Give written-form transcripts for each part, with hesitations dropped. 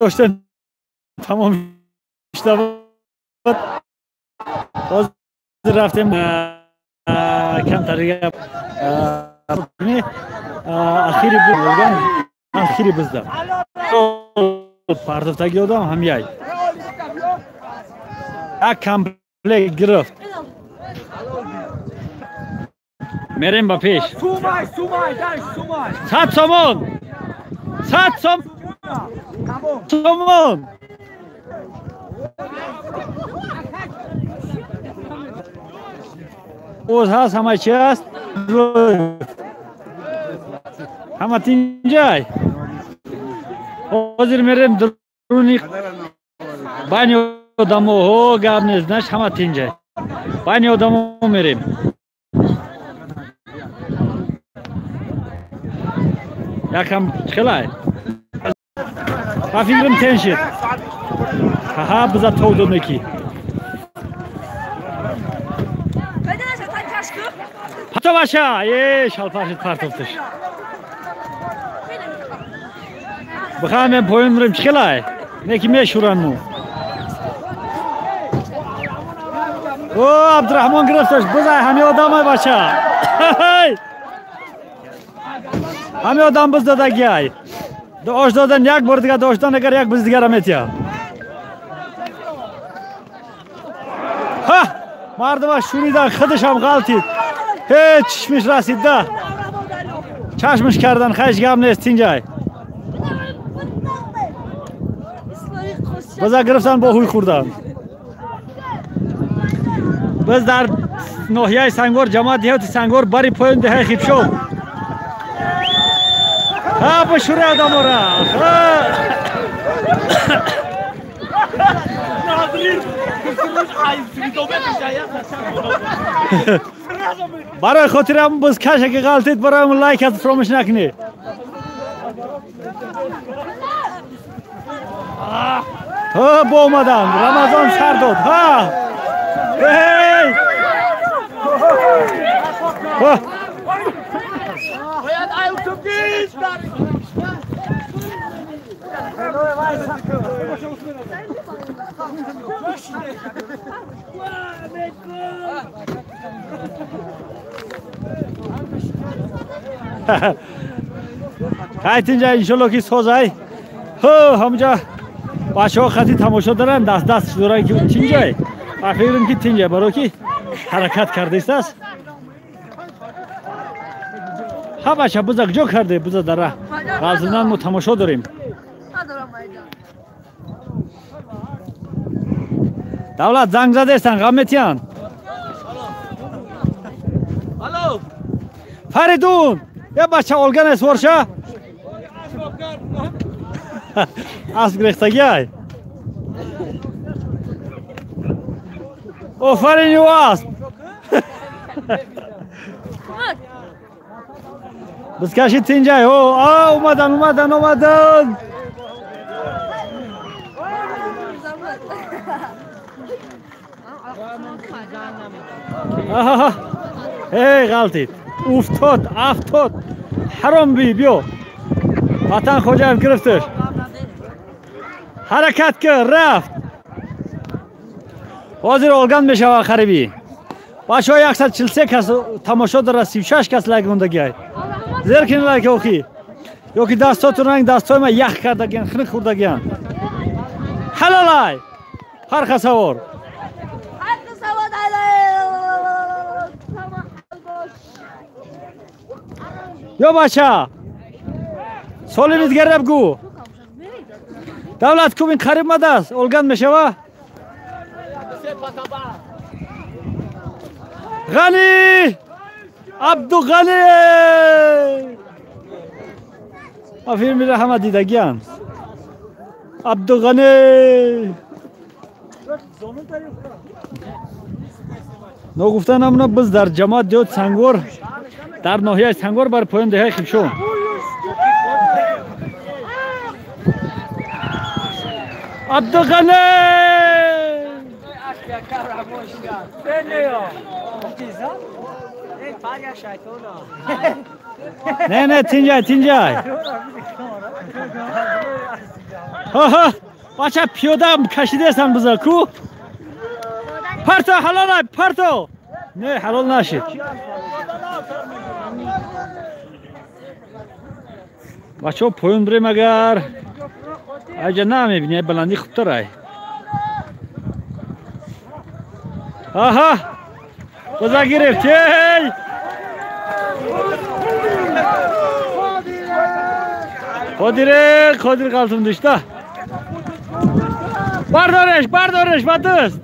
داشتن تمام اشتباهات باز رفتیم کم طریقه اخیری بودن اخیری بزدم پرداختگی آدم همیای یک کمپلیک گرفت میریم با پیش 100 سومون 100 سومون اوز هست همه چی هست همه تینجای حاضر میریم درونی بانی آدمو ها گاب نیست نش همه تینجای بانی آدمو میریم یکم خلای فکرم تنشید ها بذار تو دو نکی پتا باشه یه شالپاشت پرتوفتش بخواهم پایین میریم چخلای نکی میشورن مو او عبدالرحمن گرفتش بذار همه آدم باشه همه آدم بزدادگی های داشت دادن یک بار دیگه داشتن اگر یک بز دیگر میتیا ها مردم شوریدن خودش هم غلطید هیچ چشمش رسید ده چشمش کردن خیش گم نیست اینجای بزا گرفتن با هوی خوردن بز در ناحیه سنگور جماعت دیهات سنگور بری پایین ده خیب شد ها بشوره آدم را برای خاطر هم بز کشه که غلطید برای همون لایک هست فراموش نکنی ها با اومدن رمضان سر داد ها خیلی اینجا انشالله که سازای همونجا بچه ها خطی تماشا دارن دست دارن که تینجای فکرم که تینجای برای که حرکت کرده است ها بچه بزا جو کرده بزا داره غلطنان ما تماشا داریم دولت زنگ زده استن غمتیان فریدون یه بچه آلگن است ورشه از گرفتگی های آفرین یواست بس کشید تینجای اومدن ای غلطید افتاد حرام بیا وطن خوجه گرفتش حرکت که رفت حاضر آلگان میشه و خریبی بچه های 143 کس تماشا داره 36 کس لایک موندگی های زیر کنی لایک اوکی یوکی دستاتون رنگ دستای ما یخ کردگیان خنک خوردگیان حلالای هر سوار یا بچه سالی میدگره بگو دولت کوبین قریب مده است اولگان میشه و غنی عبدو غنی افیر میره همه دیدگیان عبدو غنی نو گفتن همونا بز در جماعت دیوت سنگور در ناحیه سنگور بر پایین ده خیب شو عبدالغنی نه تینجای ها بچه پیاده کشیده سن بذار کو پرتو حلال پرتو نه حلال نشید بچه ها پایون بریم اگر اینجا نمیبینی بلندی خوب تره آها بذار گرفتی خودیر قلتم داشته بردارش با دست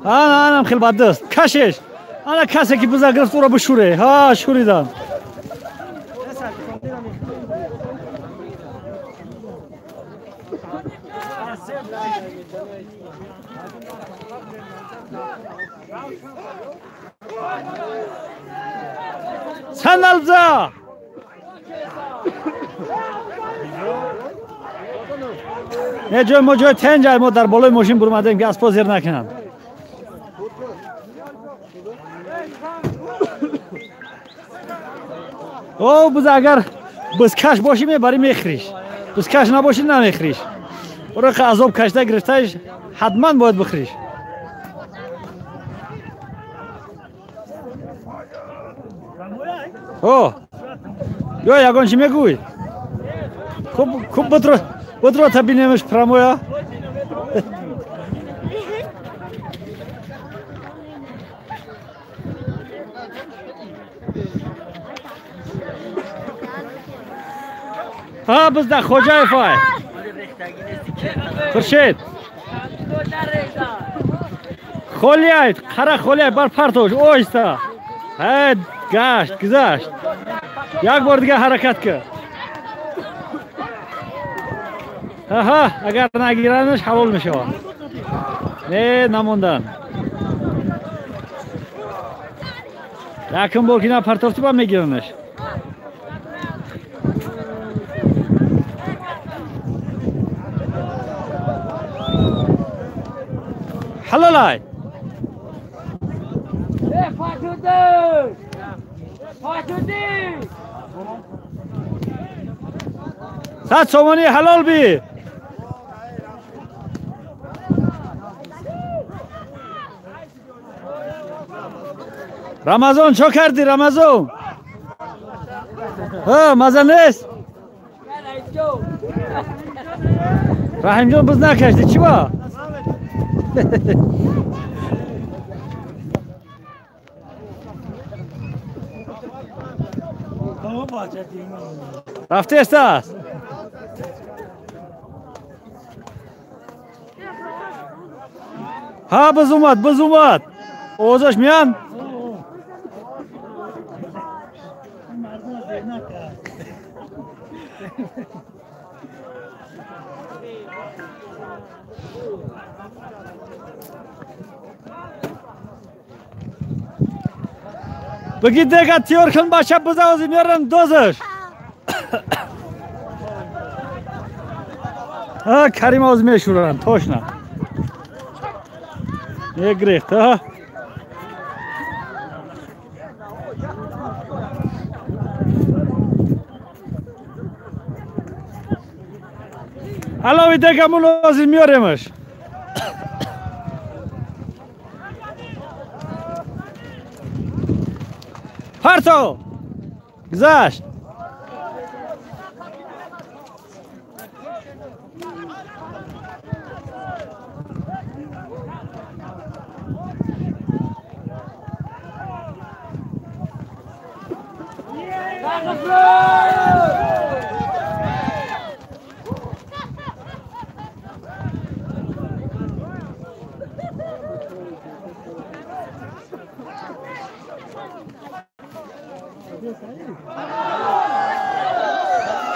آنم خیلی با دست کشش آنها کسی که بزرگ گرفت او را بشوره ها شوریدن صندل بزا نه جای ما جای تنجای ما در بالای ماشین برمدیم که اسپا زیر نکنم او بزا اگر بزکش باشی میبری میخریش بزکش نباشی نمیخریش برای که عذاب کشته گرفتهش حتما باید بخریش او یا یگان چی میگوی خوب بطرو تبینیمش پرامویا ها بزده خوجای فای خورشید خولیایت خرا خولیای بر پرتوش اویستا هید گذشت یک بار دیگه حرکت کرد ها اگر نگیرنش حلال میشه نه نموندن یکم بار که نه پرتافتی با میگیرنش حلال های صد سومانی حلال بی رمضان چو کردی رمضان ها مزه نیست رحیم جان بز نکشتی چی با رفته است ها بز اومد اوزش میان بگید دیگه تیار کن باشه بزاوزی میارن دوزش ها کریم آز میشورن توش نه یک ریخت ها علاوی دیگه ملازم میاریمش پرتو گذشت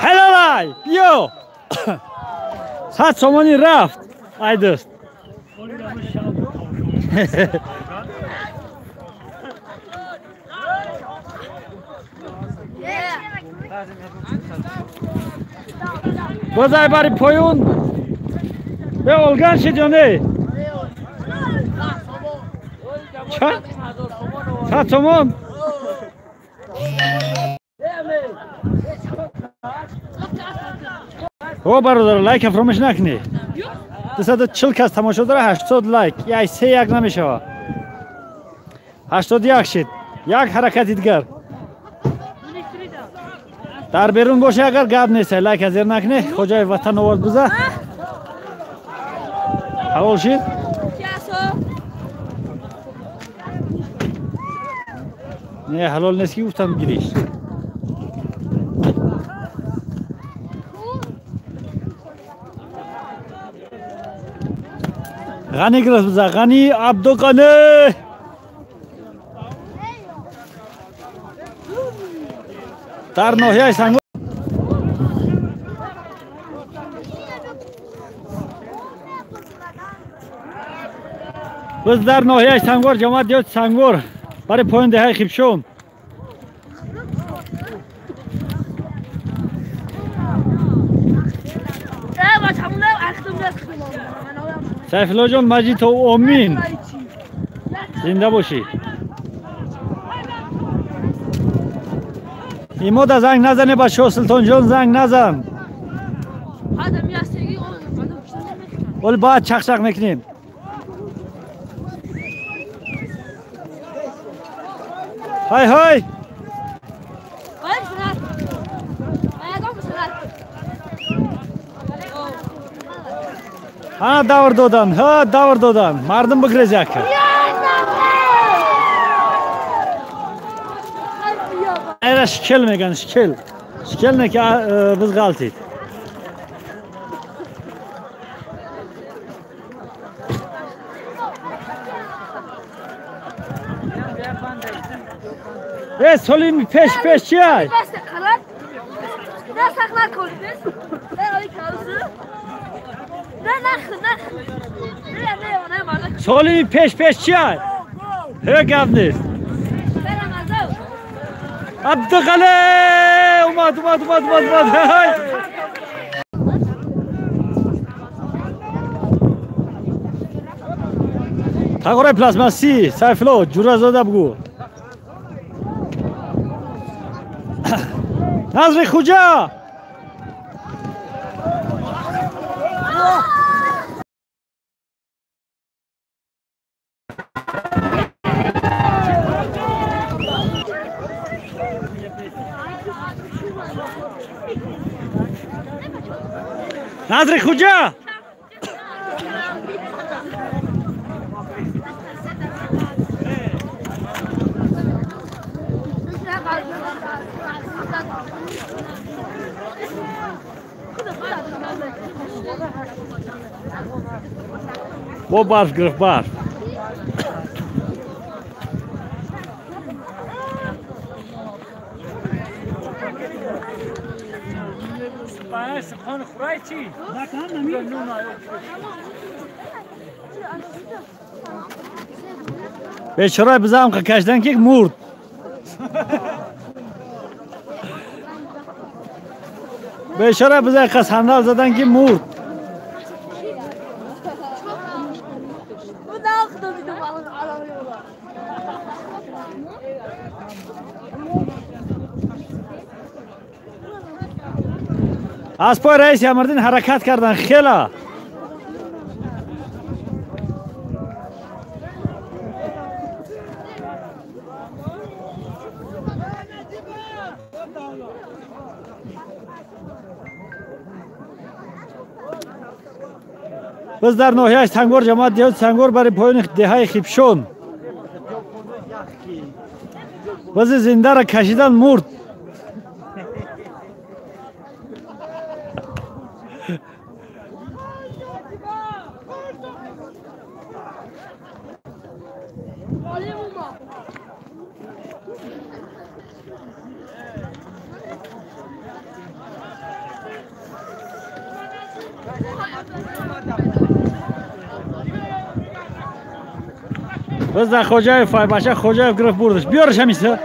هلالای بیو صد سومانی رفت ای دوست بازای باری پایون به اولگان شد یا نه 100 تومان. او برادر لایک فراموش نکنی. 240 کس تماشا داره 80 لایک. یا 3-1 نمیشه. 81 شد. یک حرکتی دیگر. در بیرون باشه اگر گاب نیست لایک از زیر نکنی. خدای وطن آواز بزن. حوال شد. نه حلال نیست که گفتم گیریش. غنی گرفت بزن غنی عبدالغنی. در ناحیه سنگور بس در ناحیه سنگور جماعت دیوت سنگور برای پایین دهه خیبشون سیفالله جان مجید و امین زنده باشی. ایماد زنگ نزنه با شاه سلطان جان زنگ نزن. ولی باید چخ میکنیم. های های ها دور دادن ها دور دادن مردم بگریز یک ایره شکل میگن شکل نه که biz غلطید. سلیم پیش چی های؟ سلیم پیش چی های؟ هر گفت نیست. عبدالغنی اومد تقریبا پلاسماسی سیفالله جورا زاده بگو. نظر خوجا نظر خوجا با برف گرفت برف. بیچاره بزام که کشیدن که مرد. بیچاره بزام که صندل زدن که مرد. از پای رئیس امردین حرکت کردن خیلی. بس در ناحیه سنگور جماعت دیوت سنگور برای پایین دهه خیبشون بس زنده را کشیدن مرد. بس در خوجای فای باشه خوجای گرفت بردش بیارش همیشه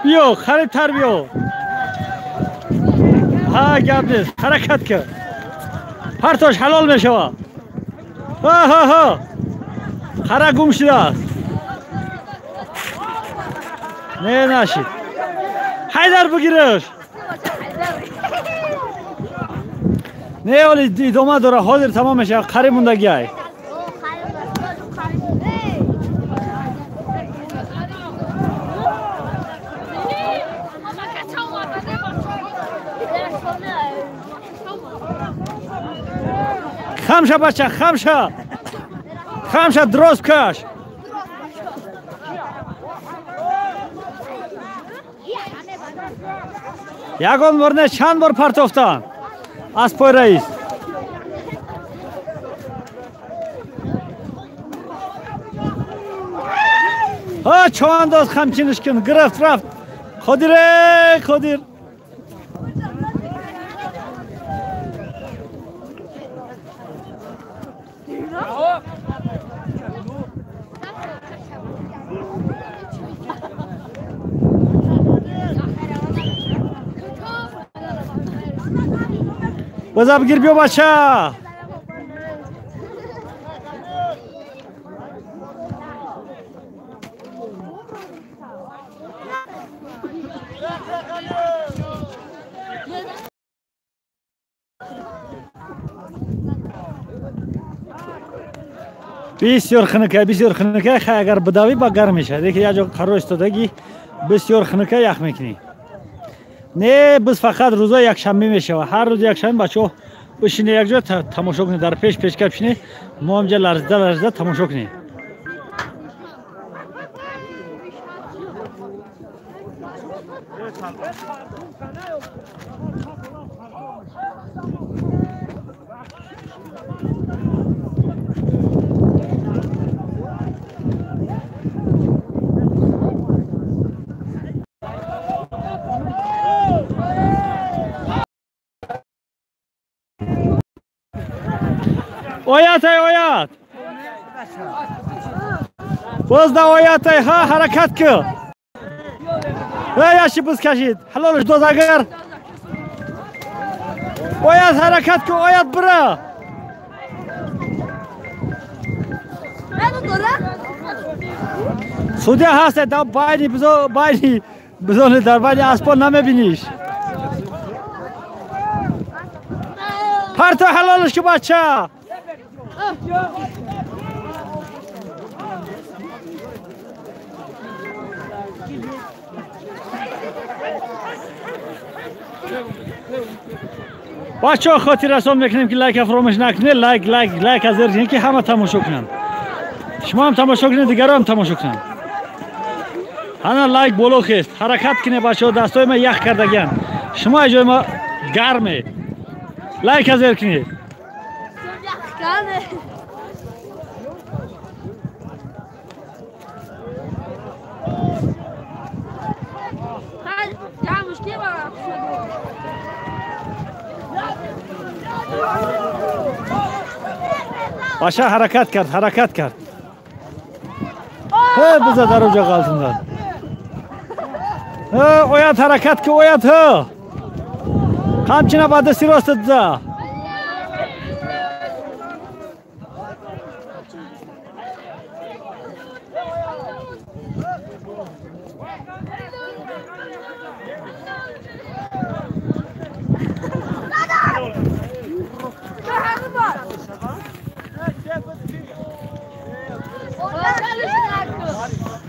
بیا خرید تر بیا ها گپ نیست حرکت کرد پرتاش حلال میشه ها خره گم شده است نه نشید حیدر بگیرش نه ولی ادامه داره حاضر تمام میشه قریب موندگی های خمشه بچه خمشه درست کش یکان بار نه چند بار پرتافتن از پای رئیس ها چو انداز خمچینش کن گرفت رفت خودیر بذار بگیر بیا بچه بسیار خنکه اگر بدوی با گرم میشه دیگه یه جا قرار استادگی بسیار خنکه یخ میکنی نه بس فقط روزا یک شنبه میشه و هر روز یک شنبه بچه بشینه یک جا تماشا کنه در پیش کپ بشینه ما هم جا لرزده تماشا کنه oyat باز دا oyat ها حرکت که یاشی بز کشید حلالش دوز اگر oyat حرکت که oyat برا سوده هست دا باینی بزانه در باینی اسپان نمیبینیش پرتا حلالش که بچه بچه ها خاطر رسان میکنیم که لایک فراموش نکنید لایک از ارزین که همه تماشا کنن شما هم تماشا کنید دیگران هم تماشا کنن هنه لایک بولو خیست حرکت کنه بچه ها دستای ما یخ کردگیان شما جای ما گرمه لایک از ار کنید باشه حرکت کرد بذار در اونجا قلتوندن oyat حرکت که oyat ها همچنه با دستی راستت ده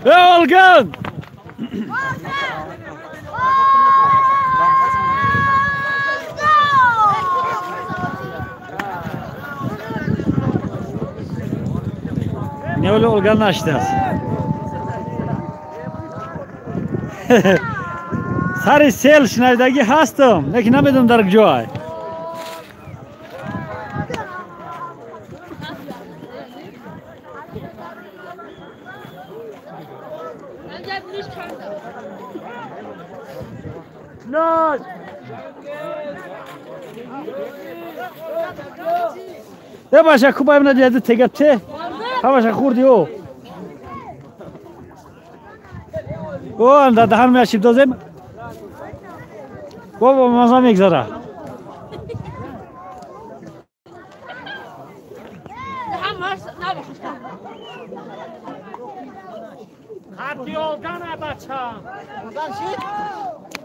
Olgun! Ne öyle Olgun açtı? Sarı sel şnaydagi hastım. Ne ki namidim darık joy. No. Ya başa kubayım ne dedi tegapçe? Ha başa kurdi o. O anda daha mı yaşayıp dozem? Baba mazam egzara. Hadi ol.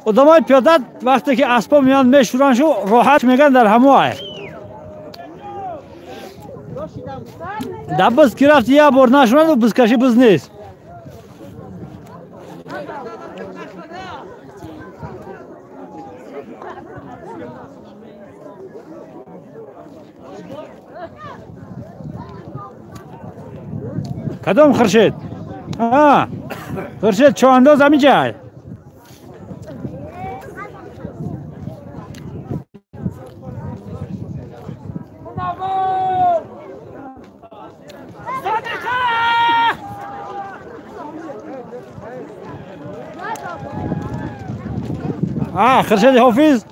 آدمای پیاده وقتی که اسبا میان میشورنشو راحت میگن در همواه دبز کی رفت یه بار نشوند و بزکشی بز نیست کدام خورشید؟ خورشید چه انداز همی جای؟ خورشید حافظ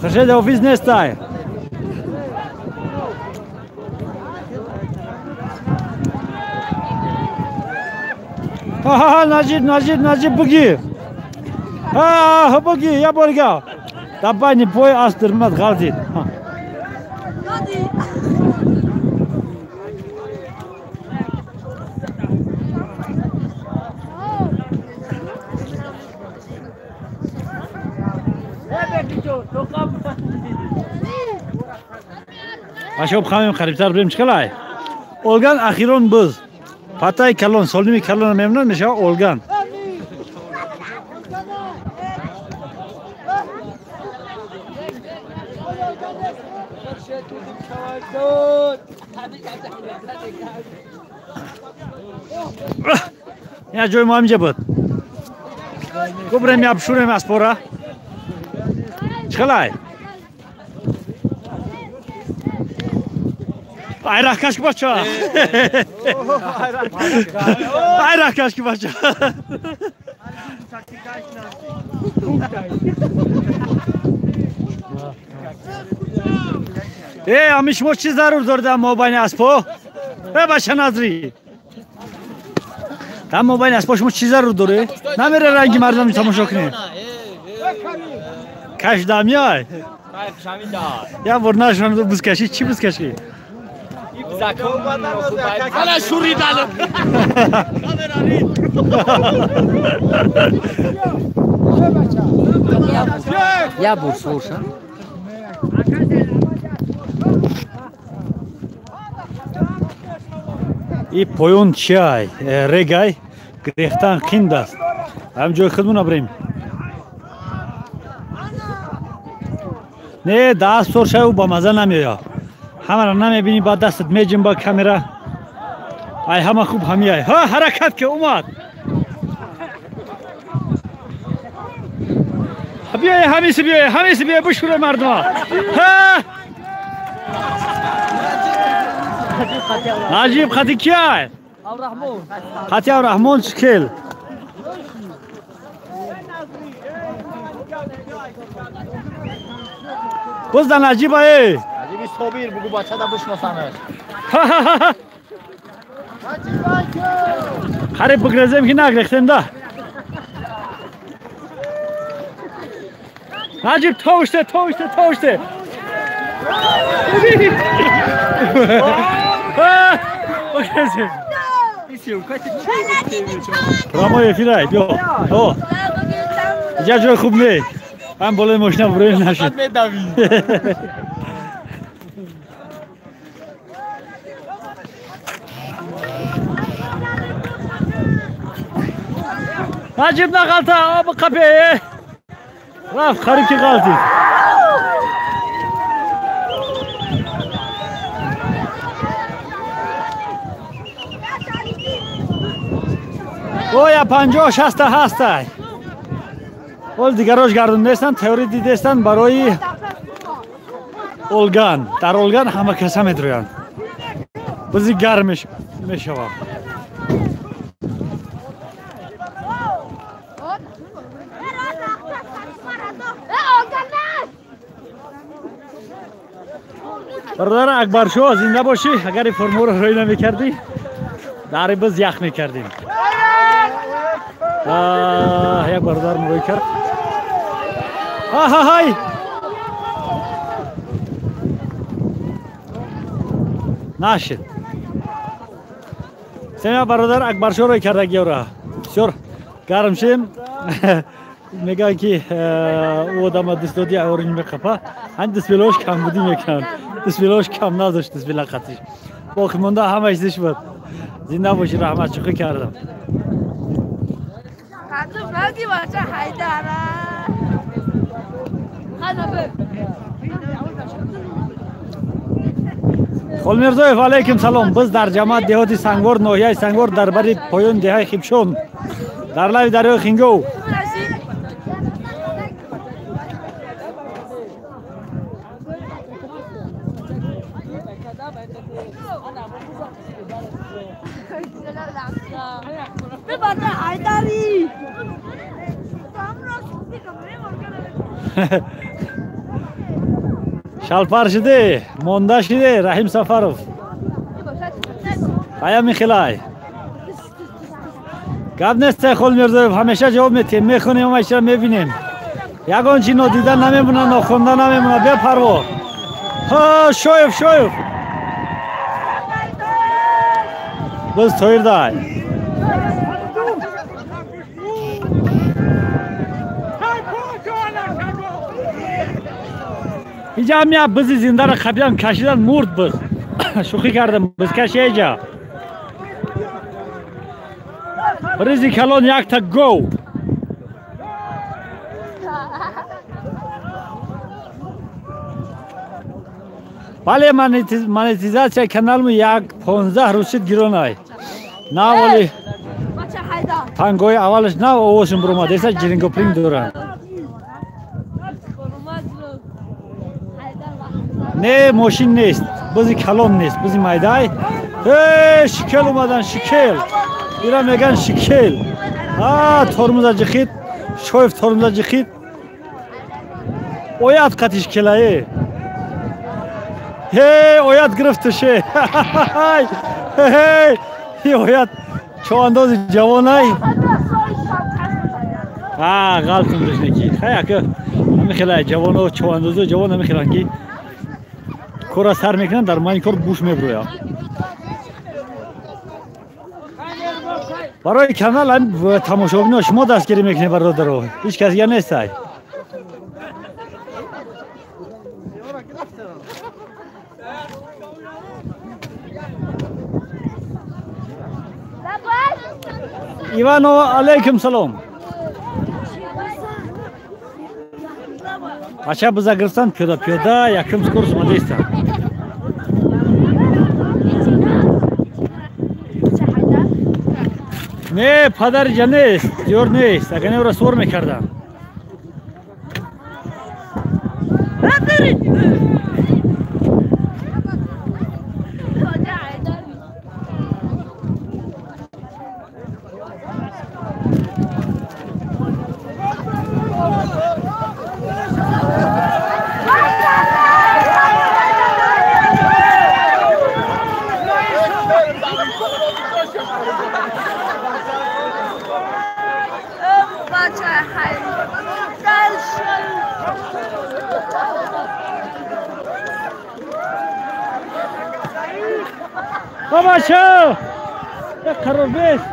خورشید حافظ نیستای نجیب بگیر بگیر یا بارگاه دبانی پای از درمت غلطید اشوب خواهیم خریبتر بریم چکلای اولگان اخیرون بز پتای کلون سالمی کلون میمونن میشه اولگان یا جوی ما همینجا بود گو بریم یا بشوریم از پورا چکلای ayrak kaşkı başa. Ayrak kaşkı başa. همیش ما چی ضرور دارده موبایل اسپو باشه نظری تا موبایل اسپوش ما چی ضرور داره نمیره رنگی مردم تماشا کنه کش دمیای یا ورناش رو بزکشی چی بزکشی حالا شوری دالم یا برسوشن ای پایون چای رگای گریختن خیند است هم جای خودمون بریم نه دست سر شو با مزه نمیاد همه را نمیبینی با دستت میجیم با کامera ای همه خوب همیای ها حرکت که اومد بیای همیشه بیای بشوره مردم ها نجیب خطی کیه؟ خطی الرحمن شکل بزدن نجیب ای نجیبی صابیر بگو بچه دا بشناسنش خریب بگرزیم که نگرختیم ده نجیب توشته بگرزیم رامای فیلای بیا اینجا جای خوب نه هم بالای ماشنا بروی نشد نجیب نغلطه آب قپه رفت خریب که غلطی یا 50-60 هسته اول دیگراش گردون نیستن تئوری دیدستن برای اولگان در اولگان همه کسا میدرویان بزی گرم میشوه برادر اکبر شو زنده باشی اگر این فرمو رو روی نمیکردی داری بز یخ میکردیم یک برادر روی کرد های نشد. سیما برادر اکبرشو رو کرده گیورا بسیار گرم شیم. میگه که او دم دست دادی اورنج میخپه هند دست بلوش کم بودی میکن دست بلوش کم نداشت دست بلا قطعش باقی مونده همه چیزش بود. زنده باشی رحمت شکر کردم. بگی باشه حیدره خول میرزویف علیکم سلام. biz در جماعت دهاتی سنگور ناحیه سنگور در بری پایان دهه خیبشون در لای دریای خینگو بباشه حیدری شلپر شده مانده شده رحیم سفروف پیام خلای گپ نیست. خول میرزویف همیشه جواب میتیم میخونیم همیشه میبینیم یگان چی ندیدن نمیمونه نخونده نمیمونه بیا پروا ها شویف بس تویر دای اینجا همین بزی زنده را خبیام کشیدن مرد بز شوخی کردم بز کشی اینجا ریزی کلان یک تا گو بله مانیتیزاسیا کانالمو یک 15 روشید گیرونای نه ولی تانگوی اولش نه اوشم بروما دیسا جرینگو پرینگ دوران نه ماشین نیست بزی کلام نیست بزی مایدای شکل اومدن شکل ایران میگن شکل ترمزا جخید شویف ترمزا جخید اویاد قطیش کلایه اویاد گرفتشه اویاد چوانداز جوانای غلطم داشته کی خیلی که نمیخیله جوان و چوانداز و جوان نمیخیلن که کورا سر میکنن در ما این کار بوش میبرویا برای کانال هم تماشاگران شما دستگیری میکنه برادر رو هیچ کسی نیست. ایوانو علیکم سلام. بچه بزا گرفتن پیاده یکم کورس مدیستن نه پدر جا نیست دیور نیست اگه نه او را سور میکردم بابا شو یک قرار بیست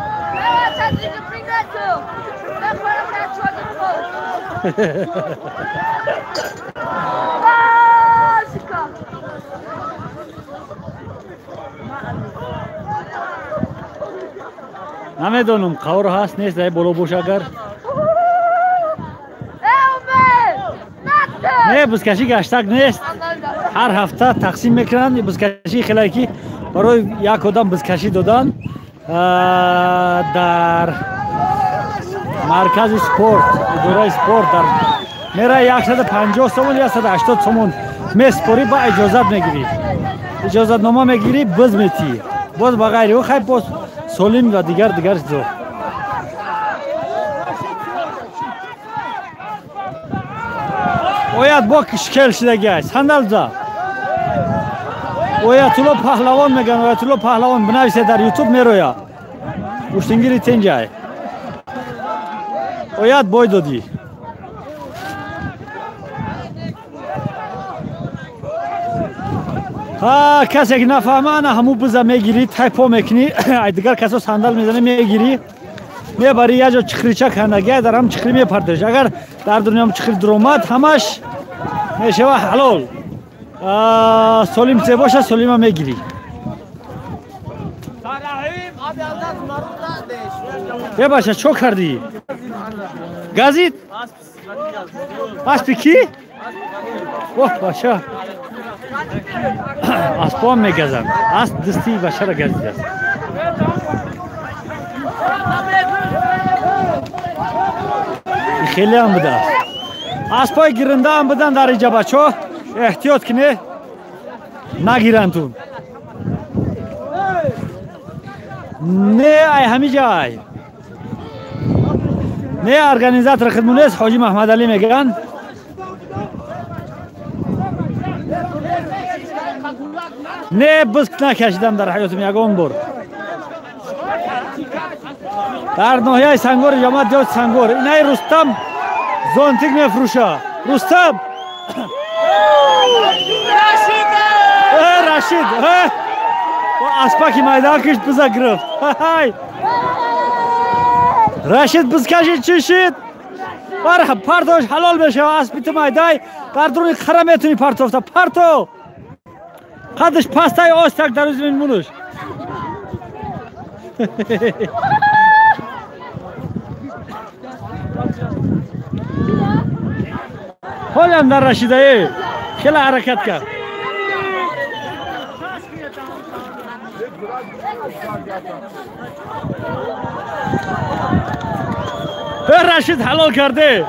نمیدونم قور هست نیست دای بلو بوش اگر نه بزکشی گشتک نیست هر هفته تقسیم میکنن بزکشی خلاکی برای یک آدم بزکشی دادن در مرکز سپورت اداره سپورت در میره 150 سومون یا 180 سومون میسپوری با اجازت میگیری اجازت نامه میگیری بز میتی باز بغیر او خیلی باز سولیم و دیگر زو اوید با شکل شدگی است صندل زا اوید طولو پهلوان میگن اوید طولو پهلوان بنویسه در یوتیوب میرویا گوشتنگیری تنجای اوید بای دادی کسی که نفهمه انا همو بزا میگیری تایپو میکنی دیگر کسا صندل میزنه میگیری میبری یه جا چخریچه کنگه در هم چخری میپردش اگر در دنیا هم چخری درومد همش میشه و حلال سلیم سه باشه سلیم هم میگیری یه باشه چو کردی؟ گازید؟ اسپی کی؟ اوه باشه اسپا هم میگزن اسب دستی باشه را گزید است خیلی هم بده اسپای گرنده هم بدن در اینجا بچه احتیاط کنه نگیرنتون نه ای همی جای نه ارگانیزاتور خدمونیست حاجی محمد علی میگن نه بسک نکشیدم در حیاتم یکون بار در ناحیه سنگور جامعه جات سنگور اینای رستم زانتیک میفروشه رستم رشید اسپاکی میدان کشت بزا گرفت رشید بز کشید چی شید بر پرتوش حلال بشه اسپیت میدان در درون خره میتونی پرتوفته پرتو قدش پستای آستک در روز میمونوش حالم در رشیده خیلی حرکت کرد رشید حلال کرده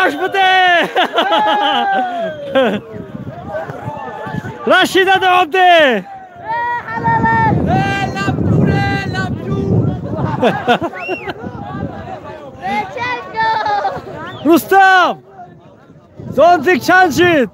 آش بده رشیده دوام ده رستم زانتیک چند شید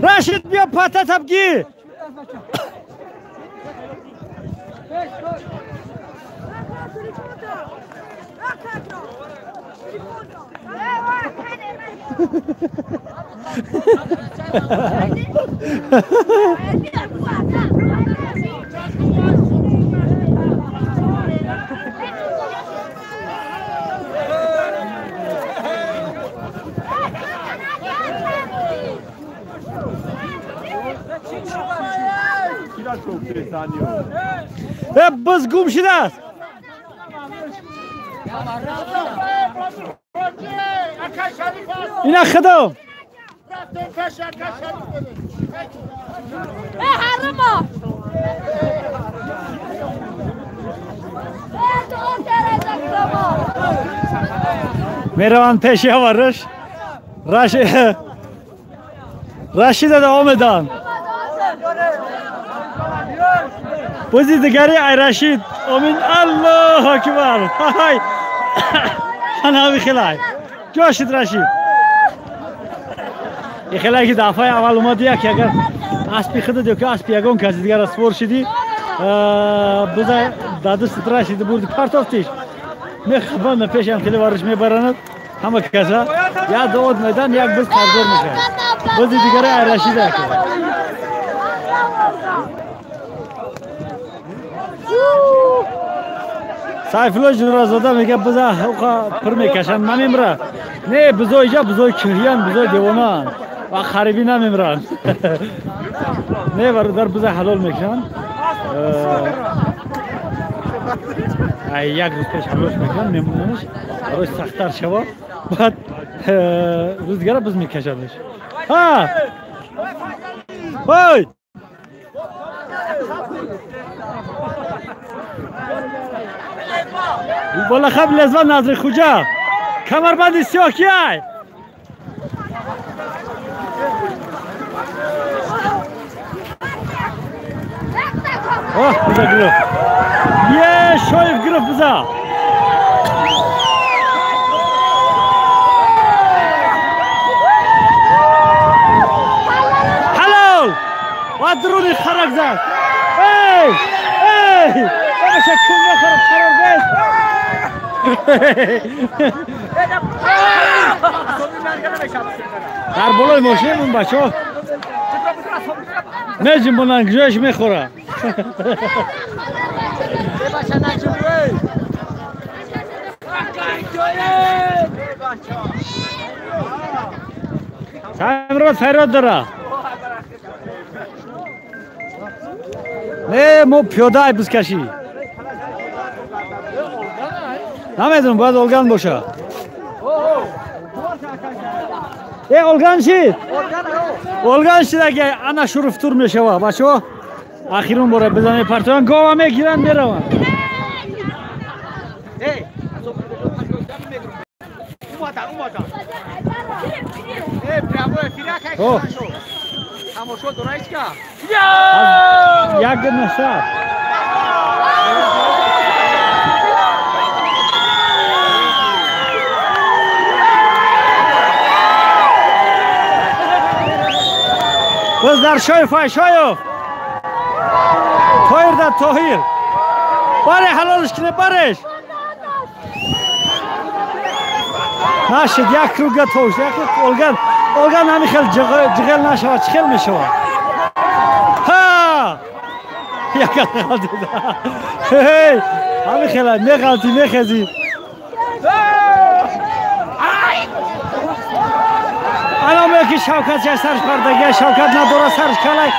راشد بیا پاتت بگی بس گم شده است اینا خدام حرما میروند پیش یاورش رشید آمدن بازی دیگری ای رشید امین الله اکبر های هنوی خلای جاشید رشید یه خلایی که دفعه اول اومد که اگر اسبی خود دیو که اسبی یگون کسی دیگر اسفور شدی بزای دادست رشید بردی پرتافتیش میخوان پیش هم خیلی وارش میبرند همه کسا یا داد میدن یک بز خردور میکنه بازی دیگری ای رشید سایفلو جنرازاده میگه بزا پر میکشن من میمرم نه بزا اینجا بزا کریان بزا دیوانان و خریبی نمیمرن نه برادر بزا حلال میکنن یک روز پیش حلالش میکنن میموننش روز سختتر شوا بعد روز دیگه بز میکشنش ها وای بالا خب لزوان نظر خوجا کمربند سیاه کیای اوه بزا گلو یه شایف گرفت بزا حلال و درونی خرک زد ای بابا کم نخورم خراب بست در بالای ماشین اون بچه ها میجیم بلند گجایش میخوره سمراد فراد داره نه مو پیاده ای بزکشی نمیدونم باید اولگان باشه اولگان شید اولگان شید اگه انا شروفتور میشه بچه ها اخیرون باره بزنه پرتوان گاوه میگیرن میرون یک نشد باز در شایف شایف تایر در تایر باره حلالش کنه بارش نشد یک روگه توش یک روگ اولگان همی خیل جغل نشود چه خیل میشود ها یک غلطی ده همی خیل میغلطی میخزی الان میگه شوکت چه سرش پردگی شوکت نداره سرش کلای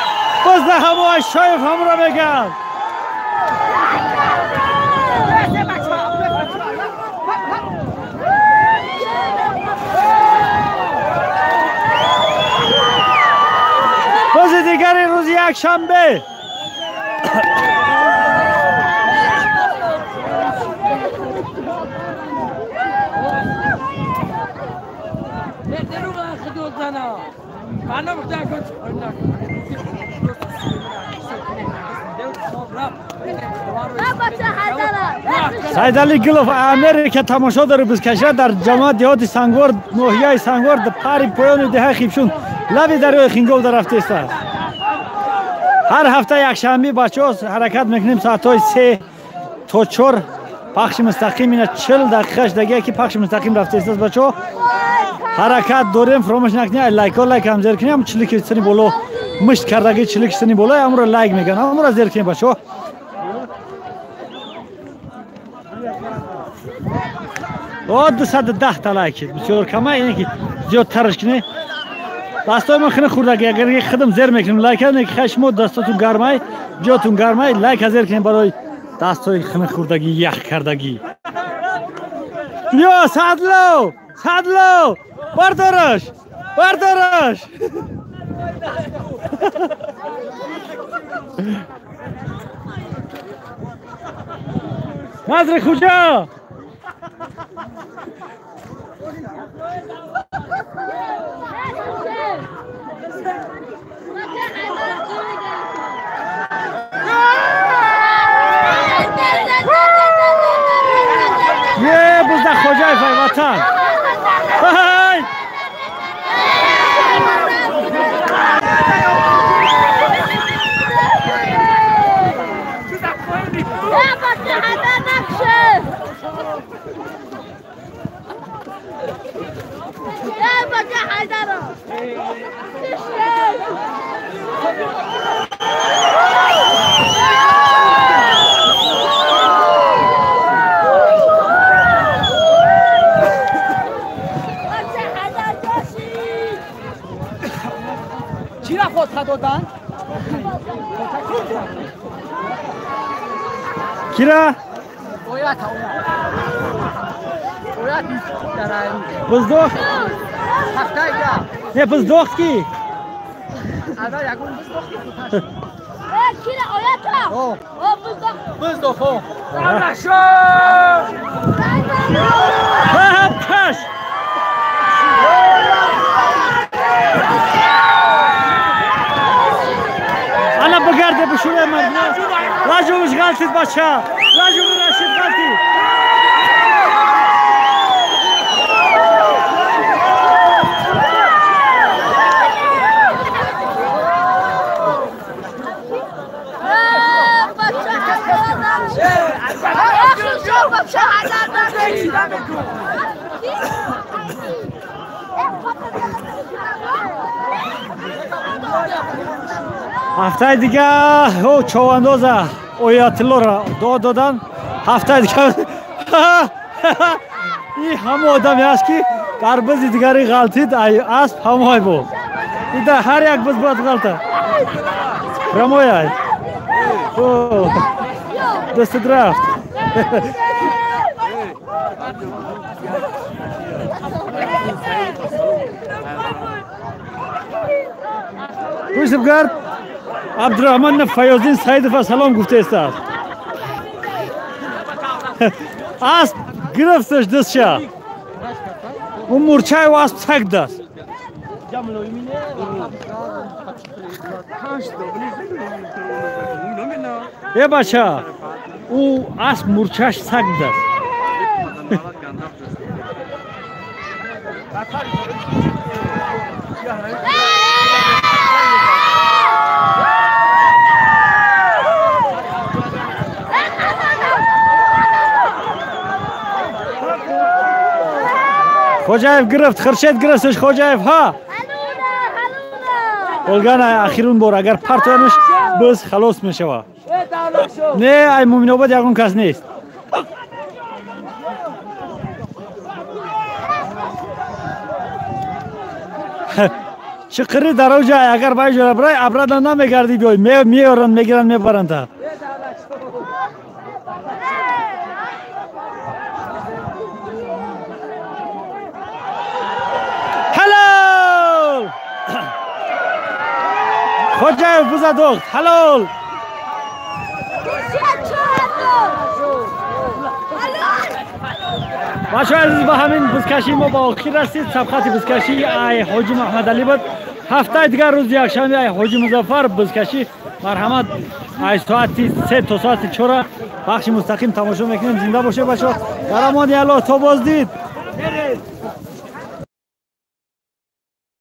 باز ده همه شایف هم را میگن روز دیگری روز یک شنبه سید علی گلوف امریکا تماشا داره بزکشه در جامعه دیهات سنگوار ناحیه سنگوار در پاری پایان ده خیبشون لب دریای خینگو در رفته است هر هفته یک شنبه بچه‌ها حرکت میکنیم ساعت‌های 3 تا 4 پخش مستقیم اینا 40 دقیقه دیگه که پخش مستقیم رفته است بچه‌ها حرکت داریم فراموش نکنید لایک هم زیر کنیم چلیک سنی بالا مشت کردگی چلیک سنی بالا امر لایک میگن امر زیر کنیم بچه‌ها او 210 تا لایک بسیار کمه اینه که زیاد ترش کنه دستای من خیلی خوردگی اگر یک خدم زیر میکنیم لایک کنید که خشم دستاتون گرمای جاتون گرمای لایک زیر کنید برای دستای خیلی خوردگی یخ کردگی یا صدلو بردارش نظر کجا یه بزده خوجای فای وطن های چی را خود دادن؟ کی را؟ اویت بزدوخت؟ هفته یا نه بزدوخت کی؟ ادا یکون بزدوخت کی را اویت او بزدوخت نشو کش انا بگرده بشوره مردم لاجو مش غلطت بچه لاجو رفتی هفته دیگه او چواندازه اویاتلو را دادن هفته دیگه این همه آدمی است که در بازی دیگری غلطید اسب همه بود این هر یک باز باید غلطه رمای های دست درفت پوشتم کرد عبدالرحمن فیاضین سعیدov سلام گفته است اسب گرفتش دستش اون مورچه و اسب سگ دست ای بچه او اسب مورچهش سگ دست خوجایف گرفت خرشید گرفتش خوجایف ها اولگان اخیرون بار اگر پرتوانش بس خلاص میشوه نه ای مومن آباد یکون کس نیست چقدر در اوجه اگر باید برای ابرد نمیگردی بیای میارن میگیرن میبرن تا خوجایف بوزه دوخت حلال بچه عزیز با همین بزکشی ما با آخر رسید سبقت بزکشی ای حاجی محمد علی بود هفته دیگر روز یکشنبه ای حاجی مظفر بزکشی مرحمت ای ساعت 3 تا ساعت 4 بخش مستقیم تماشا میکنیم زنده باشه بچه در امان الله تا باز دید